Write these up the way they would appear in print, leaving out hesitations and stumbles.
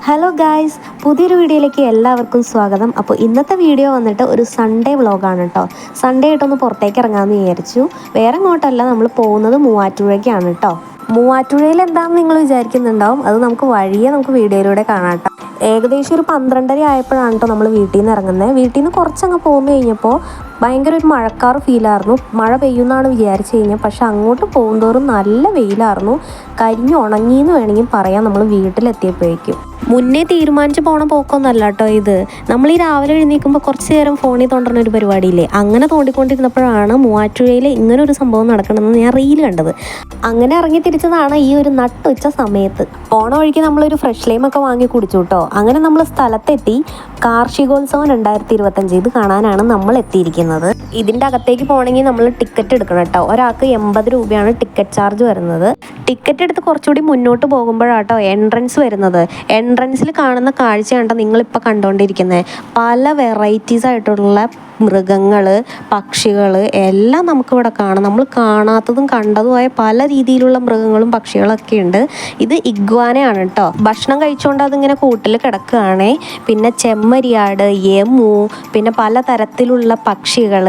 Hello guys, പുതിയൊരു വീഡിയോയിലേക്ക് എല്ലാവർക്കും സ്വാഗതം. അപ്പോൾ ഇന്നത്തെ വീഡിയോ വന്നിട്ട് ഒരു സൺഡേ വ്ളോഗാണ് കേട്ടോ. സൺഡേ ആയിട്ടൊന്ന് പുറത്തേക്ക് ഇറങ്ങാമെന്ന് വിചാരിച്ചു. വേറെ എങ്ങോട്ടല്ല, നമ്മൾ പോകുന്നത് മൂവാറ്റുപുഴയ്ക്കാണ് കേട്ടോ. മൂവാറ്റുപുഴയിൽ എന്താണെന്ന് നിങ്ങൾ വിചാരിക്കുന്നുണ്ടാവും. അത് നമുക്ക് വീഡിയോയിലൂടെ കാണാം കേട്ടോ. ഏകദേശം ഒരു 12:30 ആയപ്പോഴാണ് കേട്ടോ നമ്മൾ വീട്ടിൽ നിന്ന് ഇറങ്ങുന്നത്. വീട്ടിൽ നിന്ന് കുറച്ചങ്ങ് പോന്നു കഴിഞ്ഞപ്പോൾ ഭയങ്കര ഒരു മഴക്കാറ് ഫീലായിരുന്നു. മഴ പെയ്യുമെന്നാണ് വിചാരിച്ചു കഴിഞ്ഞാൽ, പക്ഷെ അങ്ങോട്ട് പോകുന്തോറും നല്ല വെയിലായിരുന്നു. കരിഞ്ഞ് ഉണങ്ങിയെന്ന് വേണമെങ്കിൽ പറയാം നമ്മൾ വീട്ടിലെത്തിയപ്പോഴേക്കും. മുന്നേ തീരുമാനിച്ച് പോണ പോക്കൊന്നല്ല കേട്ടോ ഇത്. നമ്മൾ ഈ രാവിലെ എഴുന്നേൽക്കുമ്പോൾ കുറച്ച് നേരം ഫോണിൽ തോണ്ടുന്ന ഒരു പരിപാടിയില്ലേ, അങ്ങനെ തോണ്ടിക്കൊണ്ടിരുന്നപ്പോഴാണ് മൂവാറ്റുപുഴയിൽ ഇങ്ങനെ ഒരു സംഭവം നടക്കണമെന്ന് ഞാൻ റീൽ കണ്ടത്. അങ്ങനെ ഇറങ്ങി തിരിച്ചതാണ് ഈ ഒരു നട്ടുച്ച സമയത്ത്. പോണ വഴിക്ക് നമ്മളൊരു ഫ്രഷ് ലൈമൊക്കെ വാങ്ങി കുടിച്ചു കേട്ടോ. അങ്ങനെ നമ്മൾ സ്ഥലത്തെത്തി. കാർഷികോത്സവം 2025 ഇത് കാണാനാണ് നമ്മൾ എത്തിയിരിക്കുന്നത്. ഇതിൻ്റെ അകത്തേക്ക് പോകണമെങ്കിൽ നമ്മൾ ടിക്കറ്റ് എടുക്കണം കേട്ടോ. ഒരാൾക്ക് 80 രൂപയാണ് ടിക്കറ്റ് ചാർജ് വരുന്നത്. ടിക്കറ്റ് എടുത്ത് കുറച്ചുകൂടി മുന്നോട്ട് പോകുമ്പോഴാട്ടോ എൻട്രൻസ് വരുന്നത്. എൻട്രൻസിൽ കാണുന്ന കാഴ്ചയാണ് നിങ്ങളിപ്പോൾ കണ്ടുകൊണ്ടിരിക്കുന്നത്. പല വെറൈറ്റീസ് ആയിട്ടുള്ള മൃഗങ്ങൾ, പക്ഷികൾ എല്ലാം നമുക്കിവിടെ കാണാം. നമ്മൾ കാണാത്തതും കണ്ടതുമായ പല രീതിയിലുള്ള മൃഗങ്ങളും പക്ഷികളൊക്കെ ഉണ്ട്. ഇത് ഇഗ്വാനയാണ് കേട്ടോ. ഭക്ഷണം കഴിച്ചുകൊണ്ട് അതിങ്ങനെ കൂട്ടിൽ കിടക്കുകയാണേ. പിന്നെ ചെമ്മരിയാട്, യമു, പിന്നെ പല തരത്തിലുള്ള പക്ഷികൾ.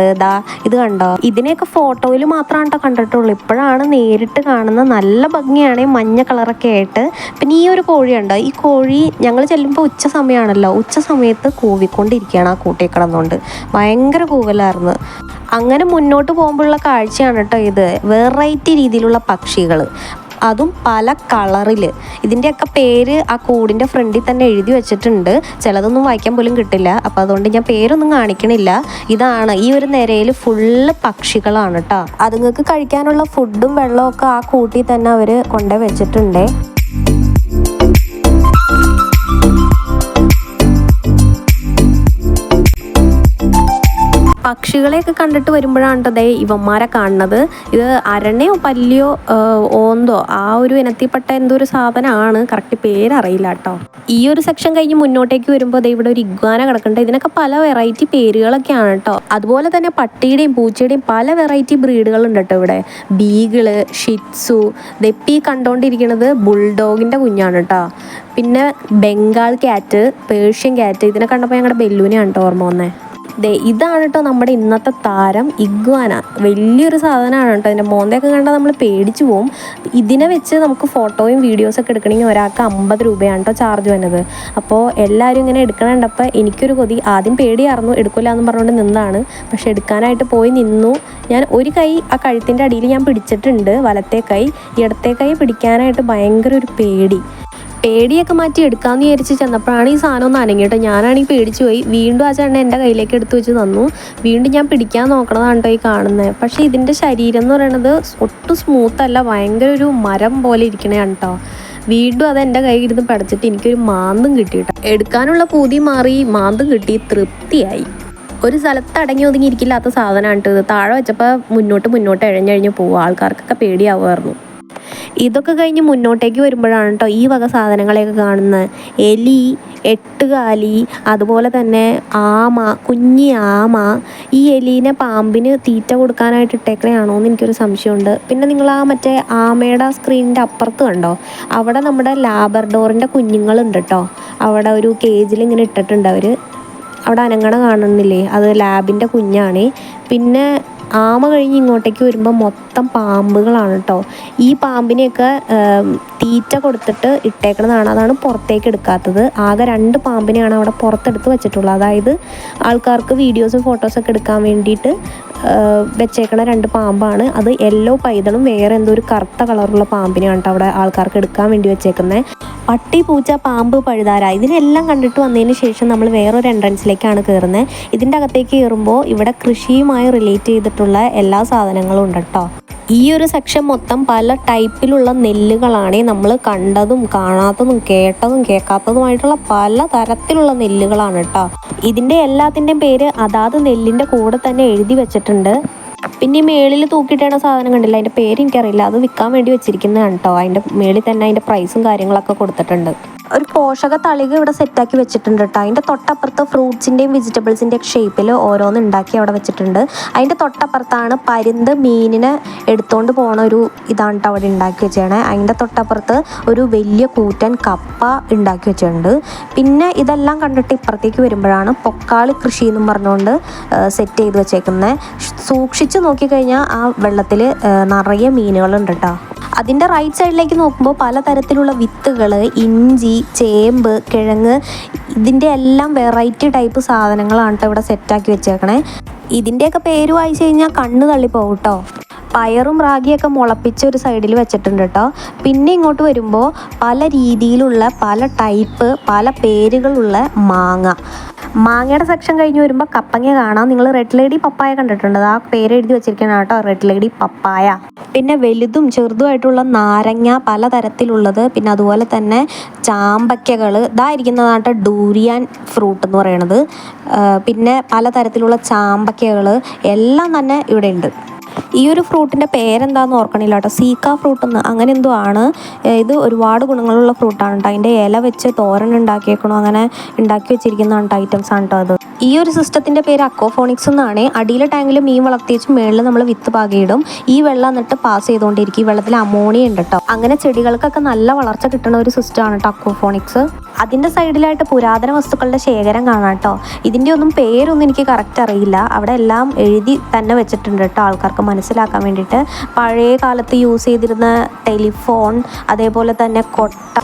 ഇത് കണ്ടോ, ഇതിനെയൊക്കെ ഫോട്ടോയിൽ മാത്രമാണ് കേട്ടോ കണ്ടിട്ടുള്ളൂ. ഇപ്പോഴാണ് നേരിട്ട് കാണുന്ന. നല്ല ഭംഗിയാണ്, മഞ്ഞ കളറൊക്കെ ആയിട്ട്. പിന്നെ ഈ ഒരു കോഴിയുണ്ടോ, ഈ കോഴി ഞങ്ങൾ ചെല്ലുമ്പോൾ ഉച്ച സമയമാണല്ലോ, ഉച്ച സമയത്ത് കൂവിക്കൊണ്ടിരിക്കുകയാണ് ആ കൂട്ടിൽ കിടന്നുകൊണ്ട്. ഭയങ്കര കൂവലായിരുന്നു. അങ്ങനെ മുന്നോട്ട് പോകുമ്പോഴുള്ള കാഴ്ചയാണ് കേട്ടോ ഇത്. വെറൈറ്റി രീതിയിലുള്ള പക്ഷികൾ, അതും പല കളറിൽ. ഇതിൻ്റെയൊക്കെ പേര് ആ കൂടിൻ്റെ ഫ്രണ്ടിൽ തന്നെ എഴുതി വെച്ചിട്ടുണ്ട്. ചിലതൊന്നും വായിക്കാൻ പോലും കിട്ടില്ല. അപ്പോൾ അതുകൊണ്ട് ഞാൻ പേരൊന്നും കാണിക്കണില്ല. ഇതാണ് ഈ ഒരു നിരയിൽ ഫുള്ള് പക്ഷികളാണ് കേട്ടോ. അതുങ്ങൾക്ക് കഴിക്കാനുള്ള ഫുഡും വെള്ളവും ഒക്കെ ആ കൂട്ടിൽ തന്നെ അവർ കൊണ്ടുപോയി വെച്ചിട്ടുണ്ട്. പക്ഷികളെയൊക്കെ കണ്ടിട്ട് വരുമ്പോഴാണ് കേട്ടോ ഇവന്മാരെ കാണുന്നത്. ഇത് അരണയോ പല്ലിയോ ഓന്തോ ആ ഒരു ഇനത്തിൽപ്പെട്ട എന്തോ ഒരു സാധനമാണ്. കറക്റ്റ് പേരറിയില്ല കേട്ടോ. ഈ ഒരു സെക്ഷൻ കഴിഞ്ഞ് മുന്നോട്ടേക്ക് വരുമ്പോൾ ഇവിടെ ഒരു ഇഗ്വാന കിടക്കുന്നുണ്ട്. ഇതിനൊക്കെ പല വെറൈറ്റി പേരുകളൊക്കെയാണ് കേട്ടോ. അതുപോലെ തന്നെ പട്ടിയുടെയും പൂച്ചയുടെയും പല വെറൈറ്റി ബ്രീഡുകളുണ്ട് കേട്ടോ ഇവിടെ. ബീഗിള്, ഷിറ്റ്സു, ദെപ്പി കണ്ടുകൊണ്ടിരിക്കുന്നത് ബുൾഡോഗിൻ്റെ കുഞ്ഞാണ് കേട്ടോ. പിന്നെ ബംഗാൾ ക്യാറ്റ്, പേർഷ്യൻ ക്യാറ്റ്. ഇതിനെ കണ്ടപ്പോൾ ഞങ്ങളുടെ ബെല്ലൂനെയാണ് കേട്ടോ ഓർമ്മ വന്നേ. ഇതാണ് കേട്ടോ നമ്മുടെ ഇന്നത്തെ താരം ഇഗ്വാന. വലിയൊരു സാധനമാണ് കേട്ടോ. ഇതിൻ്റെ മോന്തയൊക്കെ കണ്ടാൽ നമ്മൾ പേടിച്ചു പോവും. ഇതിനെ വെച്ച് നമുക്ക് ഫോട്ടോയും വീഡിയോസൊക്കെ എടുക്കണമെങ്കിൽ ഒരാൾക്ക് 50 രൂപയാണ് കേട്ടോ ചാർജ് വന്നത്. അപ്പോൾ എല്ലാവരും ഇങ്ങനെ എടുക്കണുണ്ടപ്പോൾ എനിക്കൊരു കൊതി. ആദ്യം പേടിയായിരുന്നു, എടുക്കില്ല എന്ന് പറഞ്ഞുകൊണ്ട് നിന്നാണ്. പക്ഷെ എടുക്കാനായിട്ട് പോയി നിന്നു. ഞാൻ ഒരു കൈ ആ കഴുത്തിൻ്റെ അടിയിൽ ഞാൻ പിടിച്ചിട്ടുണ്ട്, വലത്തെ കൈ. ഇടത്തെ കൈ പിടിക്കാനായിട്ട് ഭയങ്കര ഒരു പേടിയൊക്കെ മാറ്റി എടുക്കാമെന്ന് വിചാരിച്ച് ചെന്നപ്പോഴാണ് ഈ സാധനം ഒന്ന് അനങ്ങിയിട്ട് ഞാനാണെങ്കിൽ പേടിച്ചു പോയി. വീണ്ടും ആ ചേട്ടൻ എൻ്റെ കയ്യിലേക്ക് എടുത്തു വെച്ച് തന്നു. വീണ്ടും ഞാൻ പിടിക്കാൻ നോക്കണതാണ് കേട്ടോ ഈ കാണുന്നത്. പക്ഷേ ഇതിൻ്റെ ശരീരം എന്ന് പറയുന്നത് ഒട്ടും സ്മൂത്തല്ല, ഭയങ്കര ഒരു മരം പോലെ ഇരിക്കണതാണ് കേട്ടോ. വീണ്ടും അത് എൻ്റെ കയ്യിൽ ഇരുന്ന് പടച്ചിട്ട് എനിക്കൊരു മാന്തും കിട്ടി കേട്ടോ. എടുക്കാനുള്ള പൂതി മാറി, മാന്തും കിട്ടി, തൃപ്തിയായി. ഒരു സ്ഥലത്ത് അടങ്ങി ഒതുങ്ങിയിരിക്കില്ലാത്ത സാധനമാണ് കേട്ടോ ഇത്. താഴെ വെച്ചപ്പോൾ മുന്നോട്ട് ഇഴഞ്ഞഴിഞ്ഞ് പോവുക. ആൾക്കാർക്കൊക്കെ പേടിയാവുമായിരുന്നു. ഇതൊക്കെ കഴിഞ്ഞ് മുന്നോട്ടേക്ക് വരുമ്പോഴാണ് കേട്ടോ ഈ വക സാധനങ്ങളെയൊക്കെ കാണുന്നത്. എലി, എട്ടുകാലി, അതുപോലെ തന്നെ ആമ, കുഞ്ഞി ആമ. ഈ എലീനെ പാമ്പിന് തീറ്റ കൊടുക്കാനായിട്ട് ഇട്ടേക്കണയാണോ എന്ന് എനിക്കൊരു സംശയമുണ്ട്. പിന്നെ നിങ്ങൾ ആ മറ്റേ ആമയുടെ സ്ക്രീനിൻ്റെ അപ്പുറത്ത് കണ്ടോ, അവിടെ നമ്മുടെ ലാബർഡോറിൻ്റെ കുഞ്ഞുങ്ങളുണ്ട് കേട്ടോ. അവിടെ ഒരു കേജിൽ ഇങ്ങനെ ഇട്ടിട്ടുണ്ട് അവർ. അവിടെ അനങ്ങണ കാണുന്നില്ലേ, അത് ലാബിൻ്റെ കുഞ്ഞാണ്. പിന്നെ ആമ കഴിഞ്ഞ് ഇങ്ങോട്ടേക്ക് വരുമ്പോൾ മൊത്തം പാമ്പുകളാണ് കേട്ടോ. ഈ പാമ്പിനെയൊക്കെ തീറ്റ കൊടുത്തിട്ട് ഇട്ടേക്കണതാണ്. അതാണ് പുറത്തേക്ക് എടുക്കാത്തത്. ആകെ 2 പാമ്പിനെയാണ് അവിടെ പുറത്തെടുത്ത് വെച്ചിട്ടുള്ളത്. അതായത് ആൾക്കാർക്ക് വീഡിയോസും ഫോട്ടോസൊക്കെ എടുക്കാൻ വേണ്ടിയിട്ട് വെച്ചേക്കണ 2 പാമ്പാണ്. അത് യെല്ലോ പൈതളും വേറെ എന്തോ ഒരു കറുത്ത കളറുള്ള പാമ്പിനെയാണ് കേട്ടോ അവിടെ ആൾക്കാർക്ക് എടുക്കാൻ വേണ്ടി വെച്ചേക്കുന്നത്. പട്ടി, പൂച്ച, പാമ്പ്, പഴുതാര ഇതിനെല്ലാം കണ്ടിട്ട് വന്നതിന് ശേഷം നമ്മൾ വേറൊരു എൻട്രൻസിലേക്കാണ് കയറുന്നത്. ഇതിൻ്റെ അകത്തേക്ക് കയറുമ്പോൾ ഇവിടെ കൃഷിയുമായി റിലേറ്റ് ചെയ്തിട്ടുള്ള എല്ലാ സാധനങ്ങളും ഉണ്ട് കേട്ടോ. ഈ ഒരു സെക്ഷൻ മൊത്തം പല ടൈപ്പിലുള്ള നെല്ലുകളാണ്. നമ്മൾ കണ്ടതും കാണാത്തതും കേട്ടതും കേൾക്കാത്തതുമായിട്ടുള്ള പല തരത്തിലുള്ള നെല്ലുകളാണ് കേട്ടോ. ഇതിൻ്റെ എല്ലാത്തിൻ്റെയും പേര് അതാത് നെല്ലിൻ്റെ കൂടെ തന്നെ എഴുതി വെച്ചിട്ടുണ്ട്. പിന്നെ ഈ മേളിൽ തൂക്കിയിട്ടേണ സാധനം കണ്ടില്ല, അതിൻ്റെ പേര് എനിക്കറിയില്ല. അത് വിൽക്കാൻ വേണ്ടി വെച്ചിരിക്കുന്നതാണ് കേട്ടോ. അതിൻ്റെ മേളിൽ തന്നെ അതിൻ്റെ പ്രൈസും കാര്യങ്ങളൊക്കെ കൊടുത്തിട്ടുണ്ട്. ഒരു പോഷക തളിക ഇവിടെ സെറ്റാക്കി വെച്ചിട്ടുണ്ട് കേട്ടോ. അതിൻ്റെ തൊട്ടപ്പുറത്ത് ഫ്രൂട്ട്സിൻ്റെയും വെജിറ്റബിൾസിൻ്റെയും ഷേപ്പിൽ ഓരോന്ന് ഉണ്ടാക്കി അവിടെ വെച്ചിട്ടുണ്ട്. അതിൻ്റെ തൊട്ടപ്പുറത്താണ് പരുന്ത് മീനിനെ എടുത്തുകൊണ്ട് പോണ ഒരു ഇതാണ് കേട്ടോ അവിടെ ഉണ്ടാക്കി വെച്ചേണേ. അതിൻ്റെ തൊട്ടപ്പുറത്ത് ഒരു വലിയ കൂറ്റൻ കപ്പ ഉണ്ടാക്കി വെച്ചിട്ടുണ്ട്. പിന്നെ ഇതെല്ലാം കണ്ടിട്ട് ഇപ്പുറത്തേക്ക് വരുമ്പോഴാണ് പൊക്കാളി കൃഷി എന്നും പറഞ്ഞുകൊണ്ട് സെറ്റ് ചെയ്ത് വെച്ചേക്കുന്നത്. സൂക്ഷിച്ച് നോക്കിക്കഴിഞ്ഞാൽ ആ വെള്ളത്തിൽ നിറയെ മീനുകളുണ്ട് കേട്ടോ. അതിൻ്റെ റൈറ്റ് സൈഡിലേക്ക് നോക്കുമ്പോൾ പലതരത്തിലുള്ള വിത്തുകൾ, ഇഞ്ചി, ചേമ്പ്, കിഴങ്ങ്, ഇതിൻ്റെ എല്ലാം വെറൈറ്റി ടൈപ്പ് സാധനങ്ങളാണ് കേട്ടോ ഇവിടെ സെറ്റാക്കി വെച്ചേക്കണേ. ഇതിൻ്റെയൊക്കെ പേര് വായിച്ചു കഴിഞ്ഞാൽ കണ്ണ് തള്ളിപ്പോകും കേട്ടോ. പയറും റാഗിയൊക്കെ മുളപ്പിച്ച് ഒരു സൈഡിൽ വെച്ചിട്ടുണ്ട് കേട്ടോ. പിന്നെ ഇങ്ങോട്ട് വരുമ്പോൾ പല രീതിയിലുള്ള, പല ടൈപ്പ്, പല പേരുകളുള്ള മാങ്ങയുടെ സെക്ഷൻ കഴിഞ്ഞ് വരുമ്പോൾ കപ്പങ്ങ കാണാം. നിങ്ങൾ റെഡ് ലേഡി പപ്പായ കണ്ടിട്ടുണ്ട്, ആ പേര് എഴുതി വെച്ചിരിക്കണം കേട്ടോ, റെഡ് ലേഡി പപ്പായ. പിന്നെ വലുതും ചെറുതുമായിട്ടുള്ള നാരങ്ങ പലതരത്തിലുള്ളത്, പിന്നെ അതുപോലെ തന്നെ ചാമ്പയ്ക്കകൾ, ഇതായിരിക്കുന്നതാണ് ഡൂരിയാൻ ഫ്രൂട്ട് എന്ന് പറയണത്. പിന്നെ പലതരത്തിലുള്ള ചാമ്പയ്ക്കകൾ എല്ലാം തന്നെ ഇവിടെ ഉണ്ട്. ഈ ഒരു ഫ്രൂട്ടിൻ്റെ പേരെന്താണെന്ന് ഓർക്കണില്ല കേട്ടോ, സീക്ക ഫ്രൂട്ട് എന്ന് അങ്ങനെ എന്തോ ആണ്. ഇത് ഒരുപാട് ഗുണങ്ങളുള്ള ഫ്രൂട്ടാണ് കേട്ടോ. അതിൻ്റെ ഇല വെച്ച് തോരൻ ഉണ്ടാക്കിയേക്കണോ, അങ്ങനെ ഉണ്ടാക്കി വെച്ചിരിക്കുന്ന ഐറ്റംസ് ആണ് കേട്ടോ അത്. ഈ ഒരു സിസ്റ്റത്തിൻ്റെ പേര് അക്വാഫോണിക്സ് എന്നാണ്. അടിയിലെ ടാങ്കിൽ മീൻ വളർത്തിച്ച് മേളിൽ നമ്മൾ വിത്ത് പാകിയിടും. ഈ വെള്ളം എന്നിട്ട് പാസ് ചെയ്തുകൊണ്ടിരിക്കും. ഈ വെള്ളത്തിൽ അമോണിയ ഉണ്ട് കേട്ടോ. അങ്ങനെ ചെടികൾക്കൊക്കെ നല്ല വളർച്ച കിട്ടുന്ന ഒരു സിസ്റ്റമാണ് കേട്ടോ അക്വാഫോണിക്സ്. അതിൻ്റെ സൈഡിലായിട്ട് പുരാതന വസ്തുക്കളുടെ ശേഖരം കാണാം കേട്ടോ. ഇതിൻ്റെ ഒന്നും പേരൊന്നും എനിക്ക് കറക്റ്റ് അറിയില്ല. അവിടെ എല്ലാം എഴുതി തന്നെ വെച്ചിട്ടുണ്ട് കേട്ടോ, ആൾക്കാർക്ക് മനസ്സിലാക്കാൻ വേണ്ടിയിട്ട്. പഴയ കാലത്ത് യൂസ് ചെയ്തിരുന്ന ടെലിഫോൺ, അതേപോലെ തന്നെ കൊട്ട,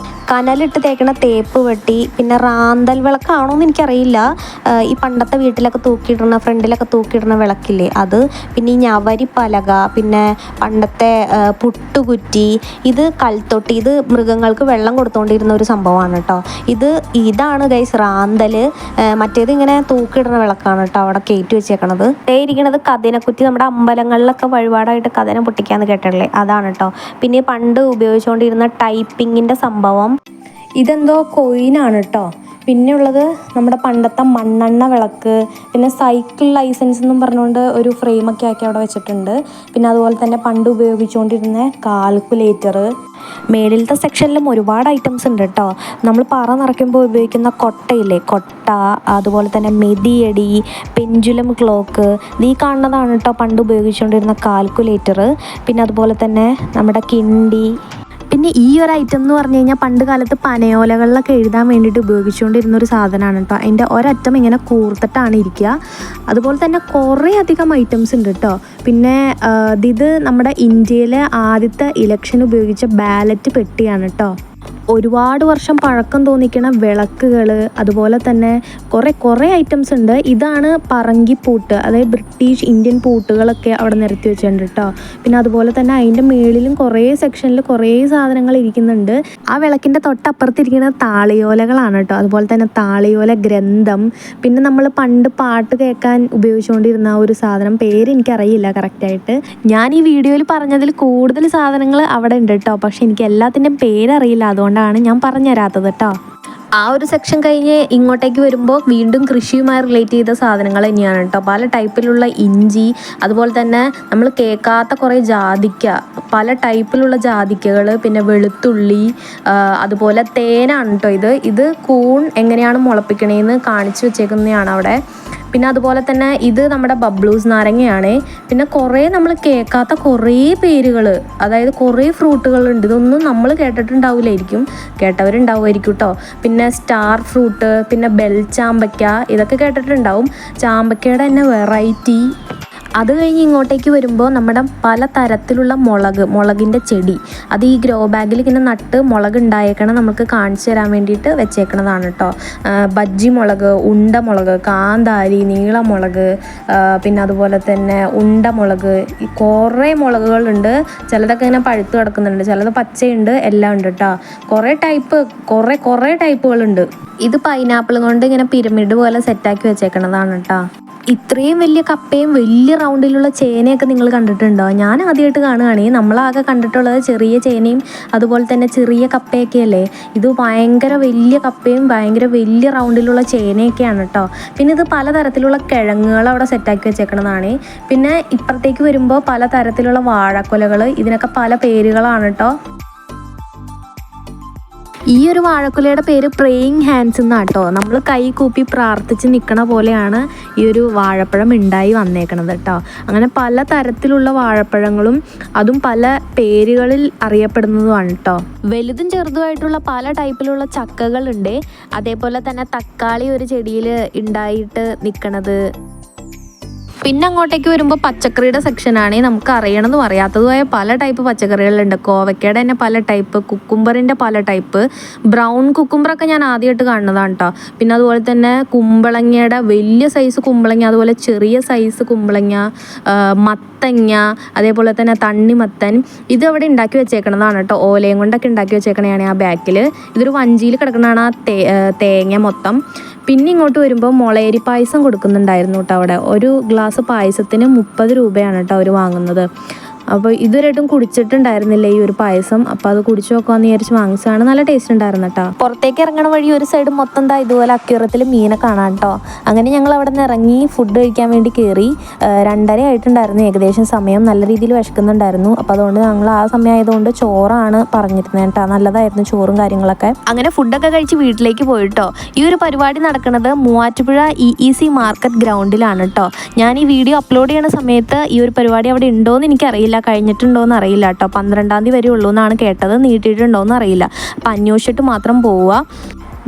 കനലിട്ട് തേക്കണ തേപ്പ് വെട്ടി, പിന്നെ റാന്തൽ വിളക്കാണോ എന്ന് എനിക്കറിയില്ല. ഈ പണ്ടത്തെ വീട്ടിലൊക്കെ തൂക്കിയിടുന്ന, ഫ്രണ്ടിലൊക്കെ തൂക്കിയിടുന്ന വിളക്കില്ലേ അത്, പിന്നെ ഈ ഞവരിപ്പലക, പിന്നെ പണ്ടത്തെ പുട്ടുകുറ്റി, ഇത് കൽത്തൊട്ടി, ഇത് മൃഗങ്ങൾക്ക് വെള്ളം കൊടുത്തുകൊണ്ടിരുന്ന ഒരു സംഭവമാണ് കേട്ടോ. ഇതാണ് ഗൈസ് റാന്തൽ. മറ്റേത് ഇങ്ങനെ തൂക്കിയിടുന്ന വിളക്കാണ് കേട്ടോ അവിടെ കയറ്റി വെച്ചേക്കണത്. ഇരിക്കണത് കതിനക്കുറ്റി, നമ്മുടെ അമ്പലങ്ങളിലൊക്കെ വഴിപാടായിട്ട് കതിന പൊട്ടിക്കാന്ന് കേട്ടില്ലേ, അതാണ് കേട്ടോ. പിന്നെ പണ്ട് ഉപയോഗിച്ചുകൊണ്ടിരുന്ന ടൈപ്പിങ്ങിൻ്റെ സംഭവം, ഇതെന്തോ കോയിനാണ് കേട്ടോ. പിന്നെ ഉള്ളത് നമ്മുടെ പണ്ടത്തെ മണ്ണെണ്ണ വിളക്ക്, പിന്നെ സൈക്കിൾ ലൈസൻസ് എന്നും പറഞ്ഞുകൊണ്ട് ഒരു ഫ്രെയിമൊക്കെ ആക്കി അവിടെ വെച്ചിട്ടുണ്ട്. പിന്നെ അതുപോലെ തന്നെ പണ്ട് ഉപയോഗിച്ചുകൊണ്ടിരുന്ന കാൽക്കുലേറ്റർ. മേളിലത്തെ സെക്ഷനിലും ഒരുപാട് ഐറ്റംസ് ഉണ്ട് കേട്ടോ. നമ്മൾ പറ നിറയ്ക്കുമ്പോൾ ഉപയോഗിക്കുന്ന കൊട്ടയില്ലേ, കൊട്ട, അതുപോലെ തന്നെ മെതിയടി, പെൻഡുലം ക്ലോക്ക്, ഈ കാണുന്നതാണ് കേട്ടോ പണ്ട് ഉപയോഗിച്ചുകൊണ്ടിരുന്ന കാൽക്കുലേറ്റർ. പിന്നെ അതുപോലെ തന്നെ നമ്മുടെ കിണ്ടി. പിന്നെ ഈ ഒരു ഐറ്റം എന്ന് പറഞ്ഞു കഴിഞ്ഞാൽ പണ്ട് കാലത്ത് പനയോലകളിലൊക്കെ എഴുതാൻ വേണ്ടിയിട്ട് ഉപയോഗിച്ചുകൊണ്ടിരുന്ന ഒരു സാധനമാണ് കേട്ടോ. അതിൻ്റെ ഒരറ്റം ഇങ്ങനെ കൂർത്തിട്ടാണ് ഇരിക്കുക. അതുപോലെ തന്നെ കുറേ അധികം ഐറ്റംസ് ഉണ്ട് കേട്ടോ. പിന്നെ ഇത് നമ്മുടെ ഇന്ത്യയിലെ ആദ്യത്തെ ഇലക്ഷൻ ഉപയോഗിച്ച ബാലറ്റ് പെട്ടിയാണ് കേട്ടോ. ഒരുപാട് വർഷം പഴക്കം തോന്നിക്കുന്ന വിളക്കുകൾ, അതുപോലെ തന്നെ കുറേ ഐറ്റംസ് ഉണ്ട്. ഇതാണ് പറങ്കിപ്പൂട്ട്, അതായത് ബ്രിട്ടീഷ് ഇന്ത്യൻ പൂട്ടുകളൊക്കെ അവിടെ നിരത്തി വെച്ചിട്ടുണ്ട് കേട്ടോ. പിന്നെ അതുപോലെ തന്നെ അതിൻ്റെ മേളിലും കുറേ സെക്ഷനിൽ കുറേ സാധനങ്ങൾ ഇരിക്കുന്നുണ്ട്. ആ വിളക്കിൻ്റെ തൊട്ടപ്പുറത്തിരിക്കുന്ന താളിയോലകളാണ് കേട്ടോ. അതുപോലെ തന്നെ താളിയോല ഗ്രന്ഥം. പിന്നെ നമ്മൾ പണ്ട് പാട്ട് കേൾക്കാൻ ഉപയോഗിച്ചുകൊണ്ടിരുന്ന ഒരു സാധനം, പേര് എനിക്കറിയില്ല കറക്റ്റായിട്ട്. ഞാൻ ഈ വീഡിയോയിൽ പറഞ്ഞതിൽ കൂടുതൽ സാധനങ്ങൾ അവിടെ ഉണ്ട് കേട്ടോ, പക്ഷെ എനിക്ക് എല്ലാത്തിൻ്റെയും പേരറിയില്ല, അതുകൊണ്ടാണ് ഞാൻ പറഞ്ഞു തരാത്തത് കേട്ടോ. ആ ഒരു സെക്ഷൻ കഴിഞ്ഞ് ഇങ്ങോട്ടേക്ക് വരുമ്പോൾ വീണ്ടും കൃഷിയുമായി റിലേറ്റ് ചെയ്ത സാധനങ്ങൾ തന്നെയാണ് കേട്ടോ. പല ടൈപ്പിലുള്ള ഇഞ്ചി, അതുപോലെ തന്നെ നമ്മൾ കേൾക്കാത്ത കുറേ ജാതിക്ക, പല ടൈപ്പിലുള്ള ജാതിക്കകൾ, പിന്നെ വെളുത്തുള്ളി, അതുപോലെ തേനാണ് കേട്ടോ. ഇത് കൂൺ എങ്ങനെയാണ് മുളപ്പിക്കണേന്ന് കാണിച്ചു വെച്ചേക്കുന്നതാണ് അവിടെ. പിന്നെ അതുപോലെ തന്നെ ഇത് നമ്മുടെ ബബ്ലൂസ് നാരങ്ങയാണ്. പിന്നെ കുറേ നമ്മൾ കേൾക്കാത്ത കുറേ പേരുകൾ, അതായത് കുറേ ഫ്രൂട്ടുകളുണ്ട്. ഇതൊന്നും നമ്മൾ കേട്ടിട്ടുണ്ടാവില്ലായിരിക്കും, കേട്ടവരുണ്ടാവുമായിരിക്കും കേട്ടോ. പിന്നെ സ്റ്റാർ ഫ്രൂട്ട്, പിന്നെ ബെൽ ചാമ്പയ്ക്ക, ഇതൊക്കെ കേട്ടിട്ടുണ്ടാവും. ചാമ്പയ്ക്കയുടെ തന്നെ വെറൈറ്റി. അത് കഴിഞ്ഞ് ഇങ്ങോട്ടേക്ക് വരുമ്പോൾ നമ്മുടെ പല തരത്തിലുള്ള മുളകിൻ്റെ ചെടി, അത് ഈ ഗ്രോ ബാഗിൽ ഇങ്ങനെ നട്ട് മുളക് ഉണ്ടായേക്കണം നമുക്ക് കാണിച്ചു തരാൻ വേണ്ടിയിട്ട് വെച്ചേക്കണതാണ് കേട്ടോ. ബജ്ജി മുളക്, ഉണ്ടമുളക്, കാന്താരി, നീളമുളക്, പിന്നെ അതുപോലെ തന്നെ ഉണ്ടമുളക്, കുറേ മുളകുകളുണ്ട്. ചിലതൊക്കെ ഇങ്ങനെ പഴുത്ത് കിടക്കുന്നുണ്ട്, ചിലത് പച്ചയുണ്ട്, എല്ലാം ഉണ്ട് കേട്ടോ. കുറേ ടൈപ്പുകളുണ്ട്. ഇത് പൈനാപ്പിൾ കൊണ്ട് ഇങ്ങനെ പിരമിഡ് പോലെ സെറ്റാക്കി വെച്ചേക്കണതാണ് കേട്ടോ. ഇത്രയും വലിയ കപ്പയും വലിയ റൗണ്ടിലുള്ള ചേനയൊക്കെ നിങ്ങൾ കണ്ടിട്ടുണ്ടോ? ഞാൻ ആദ്യമായിട്ട് കാണുകയാണ്. നമ്മളാകെ കണ്ടിട്ടുള്ളത് ചെറിയ ചേനയും അതുപോലെ തന്നെ ചെറിയ കപ്പയൊക്കെ അല്ലേ. ഇത് ഭയങ്കര വലിയ കപ്പയും ഭയങ്കര വലിയ റൗണ്ടിലുള്ള ചേനയൊക്കെയാണ് കേട്ടോ. പിന്നെ ഇത് പലതരത്തിലുള്ള കിഴങ്ങുകൾ അവിടെ സെറ്റാക്കി വെച്ചേക്കണതാണ്. പിന്നെ ഇപ്പുറത്തേക്ക് വരുമ്പോൾ പലതരത്തിലുള്ള വാഴക്കൊലകൾ, ഇതിനൊക്കെ പല പേരുകളാണ് കേട്ടോ. ഈ ഒരു വാഴക്കുലയുടെ പേര് പ്രേയിങ് ഹാൻഡ്സ് എന്നാട്ടോ. നമ്മൾ കൈ കൂപ്പി പ്രാർത്ഥിച്ച് നിൽക്കണ പോലെയാണ് ഈ ഒരു വാഴപ്പഴം ഉണ്ടായി വന്നേക്കണത് കേട്ടോ. അങ്ങനെ പല തരത്തിലുള്ള വാഴപ്പഴങ്ങളും അതും പല പേരുകളിൽ അറിയപ്പെടുന്നതുമാണ് കേട്ടോ. വലുതും ചെറുതുമായിട്ടുള്ള പല ടൈപ്പിലുള്ള ചക്കകളുണ്ട്. അതേപോലെ തന്നെ തക്കാളി ഒരു ചെടിയിൽ ഉണ്ടായിട്ട് നിൽക്കണത്. പിന്നെ അങ്ങോട്ടേക്ക് വരുമ്പോൾ പച്ചക്കറിയുടെ സെക്ഷനാണ്. നമുക്ക് അറിയണതും അറിയാത്തതുമായ പല ടൈപ്പ് പച്ചക്കറികളുണ്ട്. കോവയ്ക്കയുടെ തന്നെ പല ടൈപ്പ്, കുക്കുംബറിൻ്റെ പല ടൈപ്പ്. ബ്രൗൺ കുക്കുംബറൊക്കെ ഞാൻ ആദ്യമായിട്ട് കാണുന്നതാണ് കേട്ടോ. പിന്നെ അതുപോലെ തന്നെ കുമ്പളങ്ങയുടെ വലിയ സൈസ് കുമ്പളങ്ങ, അതുപോലെ ചെറിയ സൈസ് കുമ്പളങ്ങ, മത്തങ്ങ, അതേപോലെ തന്നെ തണ്ണിമത്തൻ. ഇത് അവിടെ ഉണ്ടാക്കി വെച്ചേക്കണതാണ് കേട്ടോ. ഓലയും കൊണ്ടൊക്കെ ഉണ്ടാക്കി വെച്ചേക്കണതാണ് ആ ബാക്കിൽ. ഇതൊരു വഞ്ചിയിൽ കിടക്കണതാണ് ആ തേങ്ങ മൊത്തം. പിന്നെ ഇങ്ങോട്ട് വരുമ്പോൾ മുളയരി പായസം കൊടുക്കുന്നുണ്ടായിരുന്നു കേട്ടോ. അവിടെ ഒരു ഗ്ലാസ് പായസത്തിന് 30 രൂപയാണ് കേട്ടോ അവർ വാങ്ങുന്നത്. അപ്പോൾ ഇതുവരെയായിട്ടും കുടിച്ചിട്ടുണ്ടായിരുന്നില്ല ഈ ഒരു പായസം. അപ്പോൾ അത് കുടിച്ചു നോക്കാമെന്ന് വിചാരിച്ച് വാങ്ങിച്ചതാണ്. നല്ല ടേസ്റ്റ് ഉണ്ടായിരുന്നു കേട്ടോ. പുറത്തേക്ക് ഇറങ്ങണ വഴി ഒരു സൈഡ് മൊത്തം ഇതുപോലെ അക്യൂറത്തിൽ മീനെ കാണാം കേട്ടോ. അങ്ങനെ ഞങ്ങൾ അവിടെ നിന്ന് ഇറങ്ങി ഫുഡ് കഴിക്കാൻ വേണ്ടി കയറി. 2:30 ആയിട്ടുണ്ടായിരുന്നു ഏകദേശം സമയം. നല്ല രീതിയിൽ വിശക്കുന്നുണ്ടായിരുന്നു. അപ്പോൾ അതുകൊണ്ട് ഞങ്ങൾ ആ സമയം ആയതുകൊണ്ട് ചോറാണ് പറഞ്ഞിരുന്നത് കേട്ടോ. നല്ലതായിരുന്നു ചോറും കാര്യങ്ങളൊക്കെ. അങ്ങനെ ഫുഡൊക്കെ കഴിച്ച് വീട്ടിലേക്ക് പോയിട്ടോ. ഈ ഒരു പരിപാടി നടക്കുന്നത് മൂവാറ്റുപുഴ EEC മാർക്കറ്റ് ഗ്രൗണ്ടിലാണ് കേട്ടോ. ഞാൻ ഈ വീഡിയോ അപ്ലോഡ് ചെയ്യണ സമയത്ത് ഈ ഒരു പരിപാടി അവിടെ ഉണ്ടോയെന്ന് എനിക്കറിയില്ല, കഴിഞ്ഞിട്ടുണ്ടോയെന്ന് അറിയില്ല കേട്ടോ. 12-ാം തീയതി വരെ ഉള്ളൂ എന്നാണ് കേട്ടത്. നീട്ടിയിട്ടുണ്ടോയെന്ന് അറിയില്ല. അപ്പം അന്വേഷിച്ചിട്ട് മാത്രം പോവുക.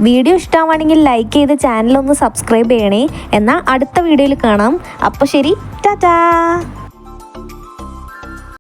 വീഡിയോ ഇഷ്ടമാണെങ്കിൽ ലൈക്ക് ചെയ്ത് ചാനലൊന്ന് സബ്സ്ക്രൈബ് ചെയ്യണേ. എന്നാൽ അടുത്ത വീഡിയോയിൽ കാണാം. അപ്പോൾ ശരി, ടാറ്റാ.